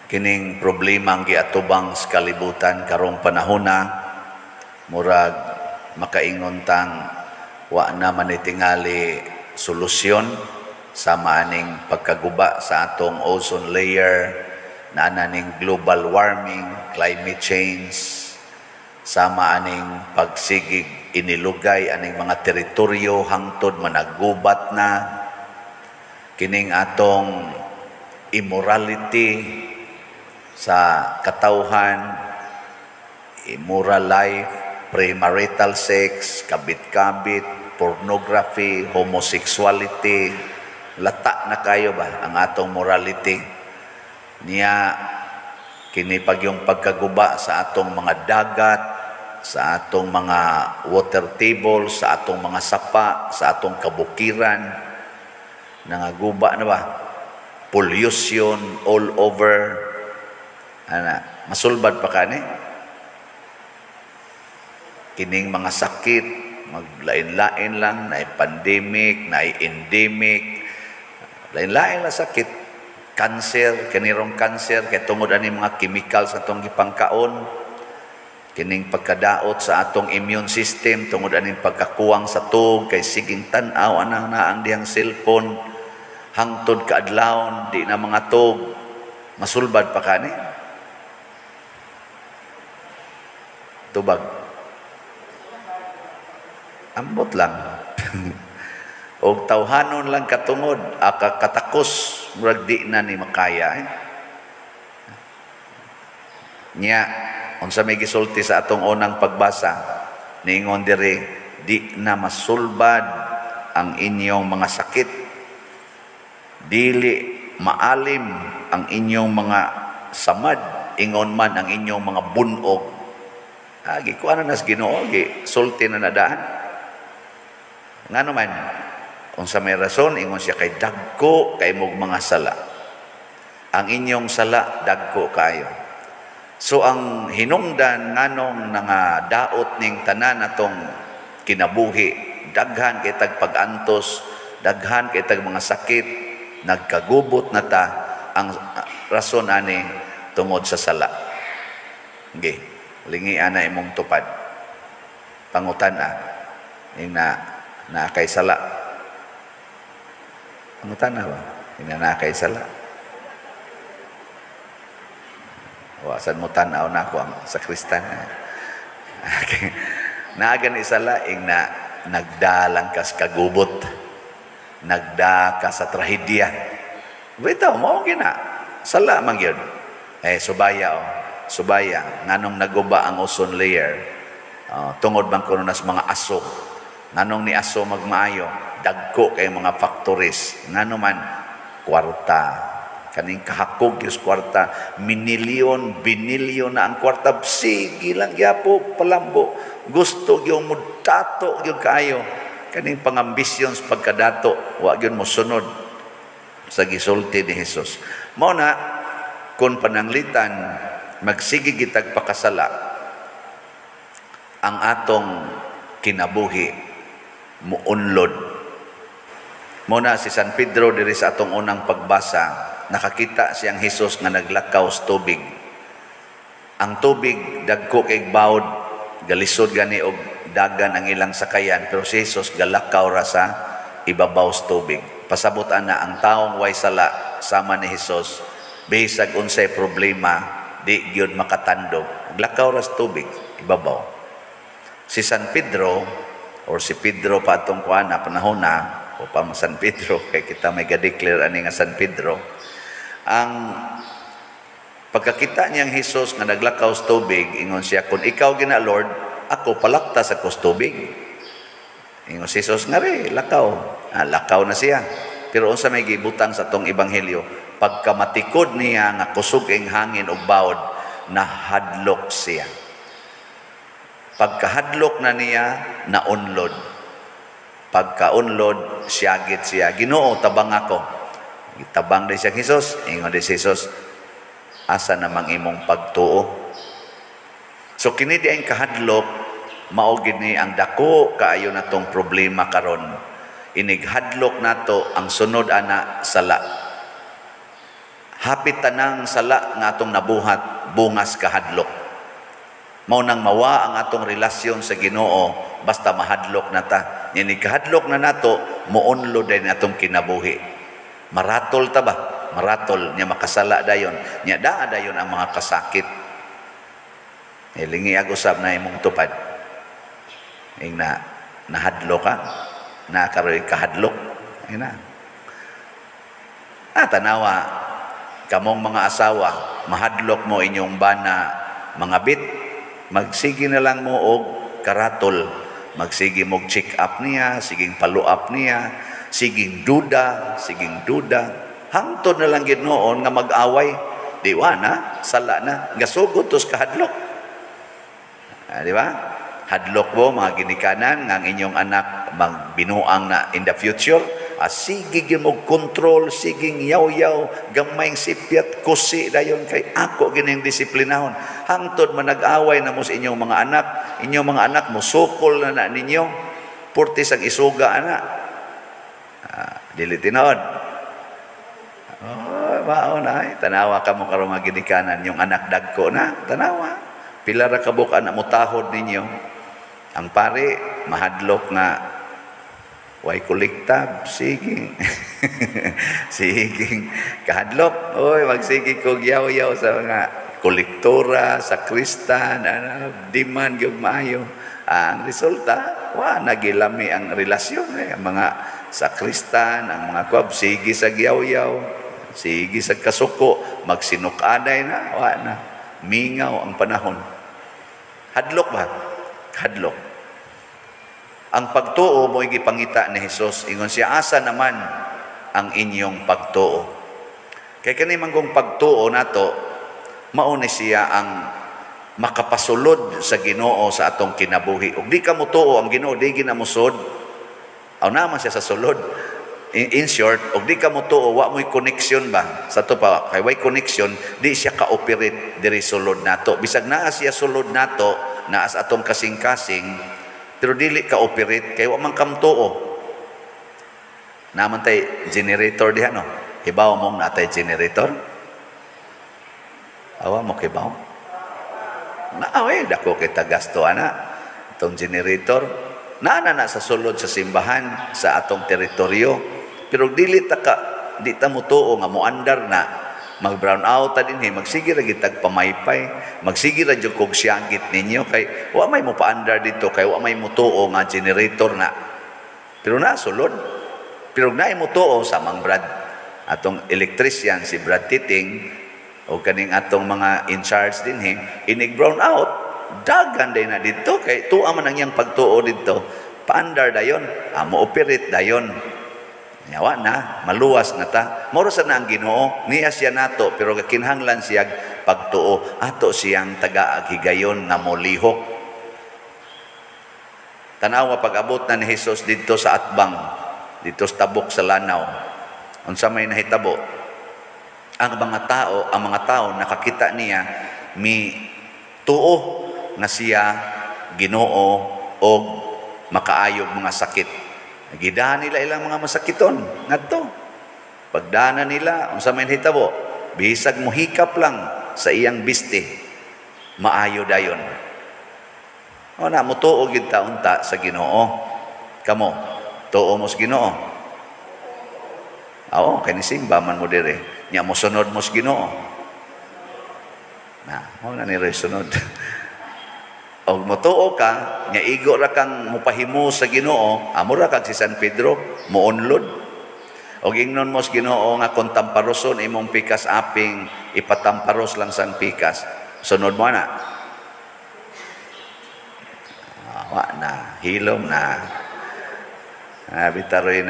kining problema ang giatubang sa kalibutan karong panahona, murag makaingon tang wa na manitingali solusyon sama aning pagkaguba sa atong ozone layer, na ananing global warming, climate change, sama aning pagsigig inilugay aning mga teritoryo hangtod managubat na, kining atong immorality sa katawhan, immoral life, premarital sex, kabit-kabit, pornography, homosexuality, lata na kayo ba ang atong morality niya, kini pag yung pagkaguba sa atong mga dagat, sa atong mga water table, sa atong mga sapa, sa atong kabukiran, nangaguba na ba, pollution all over, ana masulbad pa kani kining mga sakit, maglain-lain lang, na pandemic, na endemic, lain-lain na sakit, cancer, kanirong cancer kay tungod ani mga chemical sa atong gipangkaon, kining pagkadaot sa atong immune system tungod aning pagkakuwang sa tug kay siging tan-aw anang naang diyang cellphone hangtod kaadlawon di na mga tug, masulbad pa kani tubag ambot lang og tawhanon lang katungod katakos murag di na ni makaya nya unsa may gisulti sa atong unang pagbasa niingon diri, di na masulbad ang inyong mga sakit, dili maalim ang inyong mga samad, ingon man ang inyong mga bunog. Kuha na nas Ginoo, sulti na nadaan. Ngano man, unsa may rason, ingon siya kay dagko kay mog mga sala. Ang inyong sala, dagko kayo. So ang hinungdan nganong nga daot ning tanan atong kinabuhi, daghan kay tag pag-antos, daghan kay tag mga sakit, nagkagubot na ta, ang rason ani tungod sa sala. Okay. Lingian na imong tupad. Pangutan-a. Na kay sala. Pangutan-a ba? Na kay sala. Wasan mo tanaw na ako ang sakristan. Okay. Naagan isala ing na nagdalang ka sa kagubot. Nagda ka sa trahedya. Bitaw, mao gina. Sala man yun. Subaya o. Subaya, nganong naguba ang ozone layer, tungod bang kuno nas mga aso, nganong ni aso magmaayo, dagko kay mga factories, ngano man kwarta, kaning kahakog yung kwarta, minilyon, binilyon na ang kwarta, sige lang yapo, palambo, gusto yung mudato yung kayo, kaning pangambisyon sa pagkadato, wag yun mo sunod sa gisulti ni Jesus. Mao na, kung pananglitan, magsige gitag pakasala ang atong kinabuhi muunlod. Muna si San Pedro diri sa atong unang pagbasa, nakakita siyang Hesus nga naglakaw sa tubig. Ang tubig dagko kay bawd, galisod gani og dagan ang ilang sakayan, pero si Hesus galakaw ra sa ibabaw sa tubig. Pasabot ana ang taong way sala sama ni Hesus, bisag unsay problema di gyud makatandog, lakaw ra sa tubig ibabaw. Si San Pedro or si Pedro pa atong kuana panahon na o pa San Pedro kay kita may ga-declare ani nga San Pedro, ang pagkakita niyang Hesus nga naglakaw sa tubig, ingon siya, kung ikaw gina Lord, ako palakta sa tubig. Ingon si Hesus nga ri lakaw. Lakaw na siya. Pero unsa may gibutang sa tong ebanghelyo, pagkamatikod niya nga kusog ing hangin og bawd, nahadlok siya. Pagkahadlok na niya, naunlod. Pagkaunlod, siyagit siya, Ginoo, tabang ako. Tabang din siya Hesus. Ingon din si Hesus, asa namang imong pagtuo? So kini di ang kahadlok, mao gid ni ang dako kaayo natong problema karon. Inighadlok nato ang sunod ana sala. hapit tanang sala nga atong nabuhat bungas kahadlok. Mao nang mawa ang atong relasyon sa Ginoo basta mahadlok na ta. Ni kahadlok na nato muunlo din atong kinabuhi. Maratol ta ba? Maratol nya makasala dayon. Nya daa dayon ang mga kasakit. Lingi ag usab na imong tupad. Ing na nahadlok ka, na karoy kahadlok. Ay na. Tanawa kamong mga asawa, mahadlok mo inyong bana mga bit, magsige na lang mo og karatol, magsige mo check up niya, siging follow up niya, siging duda, hangtod na lang gid noon nga mag-away, diwa na, sala na, gasugod tos kahadlok. Di ba? Hadlok mo mga ginikanan nga ang inyong anak magbinuang na in the future. Sige mo control, siging yaw-yaw, gamayng sipyat, kusi dayon kay ako gining disiplinahon. Hangtod man nag-away na mo sa inyong mga anak mo sukol na ninyo, purtis ang isuga ana. Dili tinod. Baon ay tanawa ka mo karong mga ginikanan yung anak dagko na, tanawa. Pila ra kabuk anak mo tahod ninyo. Ang pare mahadlok nga way kolektab, sige. Sige. Kahadlok, oy, magsige kog yaw-yaw sa mga kolektora, sa kristan, diman yung maayo. Ang resulta, nagilami ang relasyon. Ang mga sa kristan, ang mga kwab, sige sa yaw-yaw, sige sa kasuko, magsinukaday na, na. Mingaw ang panahon. Hadlok ba? Hadlok. Ang pagtuo mo gipangita ni Hesus, ingon siya, asa naman ang inyong pagtuo. Kay kani manggong pagtuo nato, mao ni siya ang makapasulod sa Ginoo sa atong kinabuhi. Ug di ka mo tuo ang Ginoo, di ginamusod. Aw naman siya sa sulod. In short, ug di ka mo tuo, wa mo'y connection ba? Sa to pa, kay way connection, di siya ka-operate diri sulod nato. Bisag naa siya sulod nato, naas atong kasing-kasing, pero dili ka-operate, kay wa man kam tuo. Naman tay generator diha, no? Hibaw mong natay generator? Awa mo kibaw? Dako kita gasto, ana. Itong generator, na sa sulod sa simbahan, sa atong teritoryo. Pero dili ta mo tuo nga mo andar na, mag-brown out ta dinhi, magsige ra gitag pamaypay, magsige ra jud kog siyagit ninyo kay wa may mo paandar dito, kay wa may mo tuo nga generator na. Pero na sulod. Pero naay mo tuo sa Mang Brad, atong electrician si Brad Titing o kaning atong mga in charge dinhi, inig brown out, dagan day na dito kay tuwa man ang iyang pagtuo dito, paandar dayon, mo operate dayon. Yawa na, maluwas na ta. Moro sa na ang Ginoo, niya siya nato, pero kakinhanglan siya pagtuo, ato siyang taga-aghigayon nga molihok. Tanawa pag-abot na ni Jesus dito sa atbang, dito sa tabok sa lanaw. Unsa may nahitabo? Ang mga tao nakakita niya mi tuo nga siya Ginoo o makaayog mga sakit. Nagidahan nila ilang mga masakiton ngadto. Pagdana nila unsa may hitabo, bisag mohikap lang sa iyang biste, maayo dayon. Na mo tuo gid ta unta sa Ginoo. Kamo tuo mo sa Ginoo. Kani simba man mo dire. Nya mo sunod mo sa Ginoo. Na ni sunod. Og motuo ka, nya igo ra kang mupahimo sa Ginoo, amo ra kag si San Pedro, muunlod. Og ingnon mo sa Ginoo nga kung tamparoson imong pikas aping, ipatamparos lang sang pikas. Sunod mo na. Na, hilom na. Bitaroy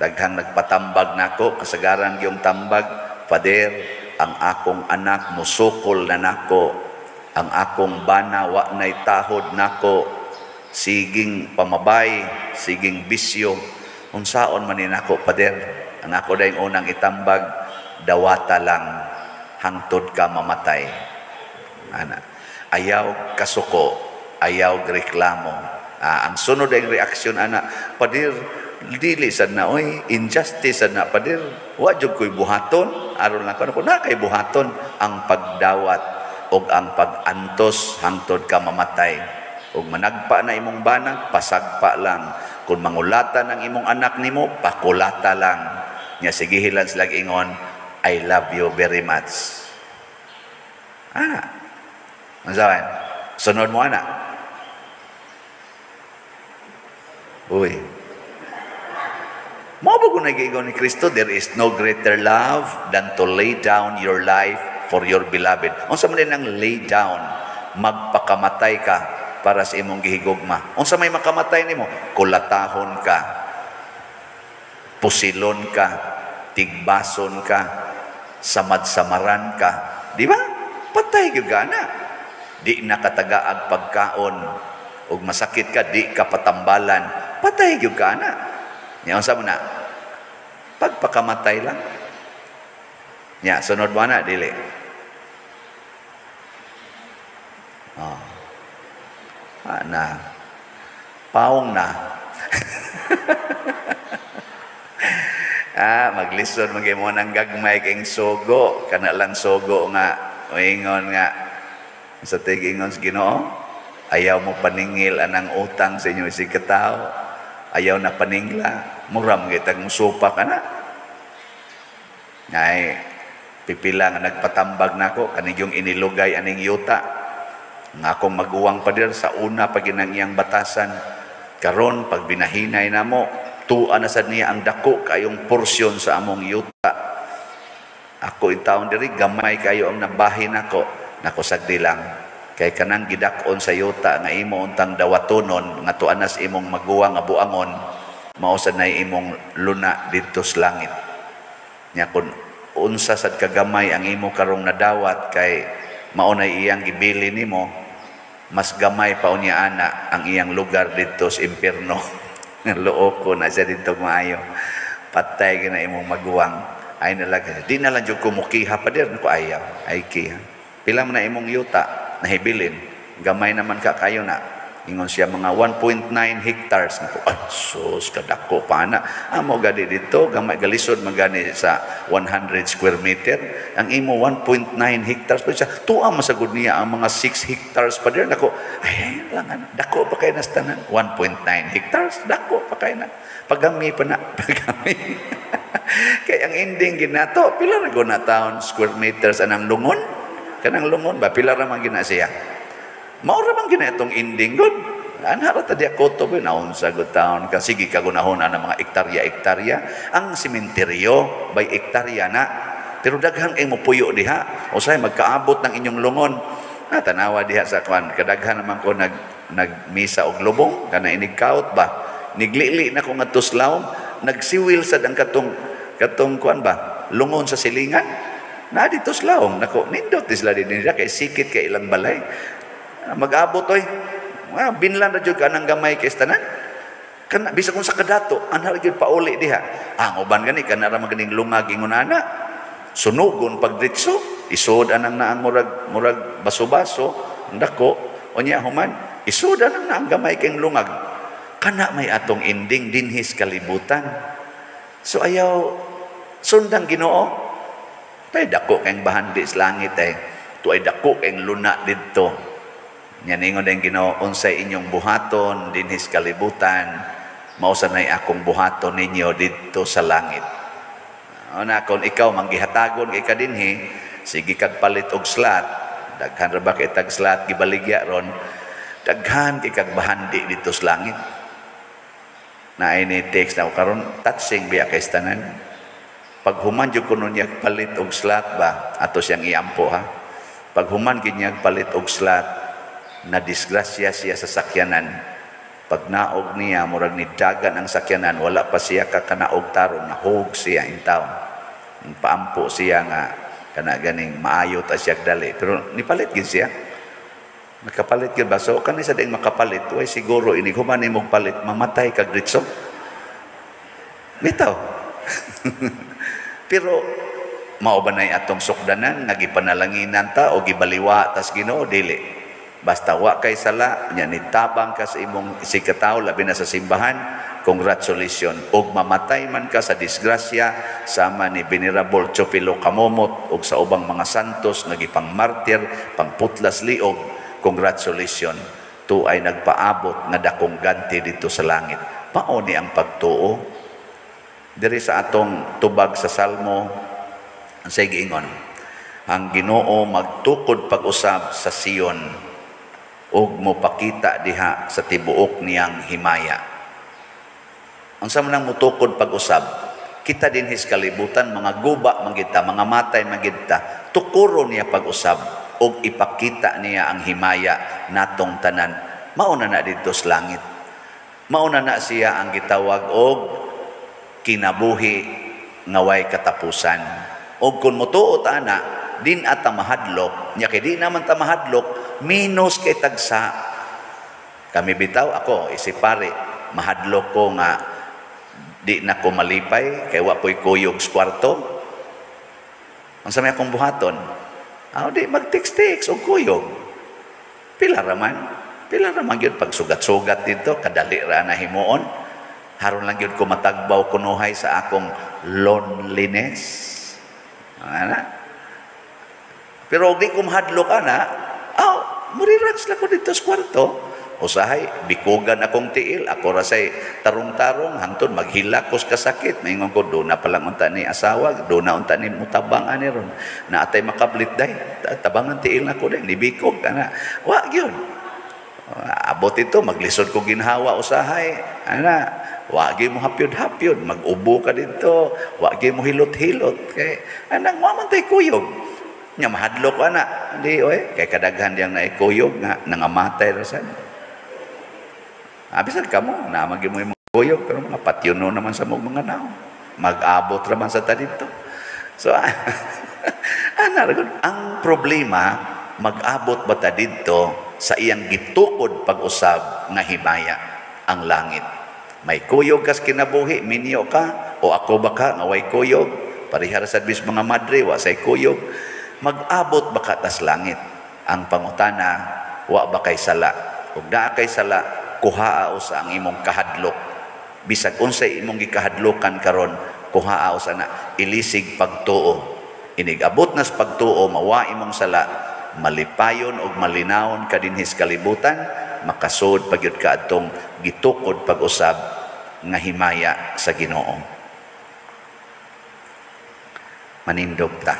daghang nagpatambag nako, kasagaran gyung tambag, Pader, ang akong anak musukol na nako. Ang akong bana wa nay tahod nako, siging pamabay, siging bisyo, unsaon man ni nako, Pader. Ang ako dayong unang itambag, dawata lang, hangtod ka mamatay. Ayaw kasuko, ayaw reklamo. Ang sunod ay reaksyon, Pader, dili sad na oy injustice sad na pader wa jud koy buhaton aron lang ko na kay buhaton ang pagdawat og ang pag-antos hangtod ka mamatay ug managpa na imong banag pasagpa lang kun mangulatan ang imong anak nimo pakulata lang nya sige hilan sila ingon I love you very much masawan sunod mo ana uy mao ba kung nag-iingon ni Kristo, there is no greater love than to lay down your life for your beloved. Unsa man din ang lay down, magpakamatay ka para sa imong gihigugma. Unsa may makamatay nimo, kulatahon ka, pusilon ka, tigbason ka, samad-samaran ka. Di ba? Patay gyud ka na. Di nakatagaag pagkaon ug masakit ka, di ka patambalan. Patay gyud ka na. Nya unsa mo na? Pagpakamatay lang. Nya sunod mo na dili. Na. Paong na. Maglison magay mo nang gagmay kayong sogo. Kana lang sogo nga. Ingon nga. Sa tigingon sa Ginoo, ayaw mo paningil anang utang sa inyo si katao. Ayaw na paningla, muram kitag musupa ka na. Ngay, pipila nga nagpatambag nako kaning yung inilugay aning yuta. Nga akong maguwang pa dir sa una pag ginang iyang batasan. Karon pag binahinay namo, tuan na sad niya ang dako kayong porsyon sa among yuta. Ako itaon diri gamay kayo ang nabahin nako. Nako sagdi lang. Kay kanang gidakon sa yuta nga imo untang dawatonon nga tuanas imong maguwa nga buangon mao sad nay imong luna didto sa langit nya kun unsa sad kagamay ang imo karong nadawat kay mao nay iyang gibili nimo mas gamay pa unya ana ang iyang lugar didto sa impierno loo ko na siya didto maayo patay gina imong maguwang ay nalag di na lang jud kumukiha pa dir ko ayaw ay kiha pila man na imong yuta nahibilin, gamay naman ka kayo na. Ingon siya mga 1.9 hectares. Sus, kadako pa na. Amo gadi dito, gamay galisod magani sa 100 square meter. Ang imo 1.9 hectares. Pero siya, tuwa masagod niya ang mga 6 hectares pa din. Ako, ay, lang, dako pa kayo nastanan. 1.9 hectares, dako pa kayo na. Pagami pa na, pagami. Kaya ang ending ginato, pila na ko na taon square meters anang lungon. Kanang lungon ba pila ra man gina siya mao ra man gina itong ending good anara ta dia koto ba naon sa good town ka sige kagunahon ana mga ektarya ang sementeryo by ektarya na pero daghan kay mo puyo diha usay magkaabot ng inyong lungon tanawa diha sa kwan kadaghan naman ko nagmisa og lubong kana inigkaut ba niglili na ko ngadto slaw nagsiwil sad ang katong kwan ba lungon sa silingan na dito slaong nako nindot sila din nila kay sikit kay ilang balay mag-abot oy binlan ra jud ka nang gamay kay tanan kana bisa kung sa kadato ana jud pauli diha ang uban gani kana ra maganing lungag ingon ana sunugon pagdritso isod anang naang murag baso-baso ndako unya human isod anang naang gamay kay lungag kana may atong ending dinhis kalibutan so ayaw sundang Ginoo tay dako kayong bahandi sa langit tu ay dako kayong luna dito yan ingon ang Ginoo unsay inyong buhaton dinhis kalibutan mao sanay akong buhaton ninyo dito sa langit ana kon ikaw manggihatagon kay kadinhi sige kag palit og slat daghan ra ba kay tag slat gibaligya ron daghan kay kag bahandi dito sa langit na ini text na karon touching biya kay tanan pag human jud kuno niya palit og slat ba ato siyang iampo ha pag human gid niya palit og slat na disgrasya siya sa sakyanan pag naog niya murag ni dagan ang sakyanan wala pa siya kakanaog tarong nahog siya in town paampo siya nga kana ganing maayo ta siya dali pero nipalit gid siya nakapalit gid ba so kani sa ding makapalit way siguro ini human imong palit mamatay kag ditso bitaw pero mao ba nay atong sukdanan nagipanalanginan ta o gibaliwa tas Ginoo dili basta wa kay sala nya nitabang ka sa imong sikataw labi na sa simbahan congratulations. Og mamatay man ka sa disgrasya sama ni Venerable Chofilo Kamomot og sa ubang mga santos nga gipang martir, pangputlas liog, congratulations. To ay nagpaabot nga dakong ganti dito sa langit. Mao ni ang pagtuo. Diri sa atong tubag sa Salmo, sa giingon, ang Ginoo magtukod pag-usab sa Sion ug mopakita diha sa tibuok niyang himaya. Ang sa manang mutukod pag-usab, kita din his kalibutan, mga guba man kita, mga matay man kita, tukuro niya pag-usab ug ipakita niya ang himaya natong tanan. Mauna na dito sa langit. Mauna na siya ang gitawag og kinabuhi nga way katapusan. Og kung mutuot ana, din at mahadlok, nya kay di naman ta mahadlok, minus kay tagsa. Kami bitaw, ako, isipari, mahadlok ko nga di na ko malipay, kay wapoy kuyog sa kwarto. Ang sa may akong buhaton, di mag-text-text o kuyog. Pila raman yun pag sugat-sugat dito, kadali ra na himuon. Haron lang yun ko matagbaw kunuhay sa akong loneliness. Ana. Pero di ko mahadlok ana, murirax lang ko dito sa kwarto. Usahay, bikugan akong tiil, ako rasay tarong-tarong, hangtod maghilakos kasakit. Maingon ko, doon na palang unta ni asawa, doon na unta ni mutabangan ni ron. Na atay makablit day, tabangan tiil na ko day, libikog ka na. Wag yun. Abot ito, maglisod ko ginhawa usahay. Ana, wag mo hapyod-hapyod, mag-ubo ka dito, wag mo hilot-hilot. Kay, anang mamantay kuyog. Nga mahadlok ana, hindi, kay kadaghan diyang naikuyog nga, nangamatay rasan. Abisan ka mo, namagin mo yung mga kuyog, pero mga patyuno naman sa mga nao. Mag-abot naman sa dito. So, ang problema, mag-abot ba ta dito sa iyang gitukod pag-usab nga himaya ang langit. May kuyog kas kinabuhi, minyo ka, o ako ba ka, nga way kuyog, parihara sa bis mga madre, wa say kuyog, mag-abot ba ka tas langit? Ang pangutana, wa ba kay sala? Ug naa kay sala, kuhaa sa ang imong kahadlok. Bisag unsay imong gikahadlokan karon, kuhaa sa na ilisig pagtuo. Inigabot nas pagtuo, mawa imong sala, malipayon og malinawon kadinhis kalibutan, makasud pagyud ka adtong gitukod pag-usab nga himaya sa Ginoo. Manindog ta.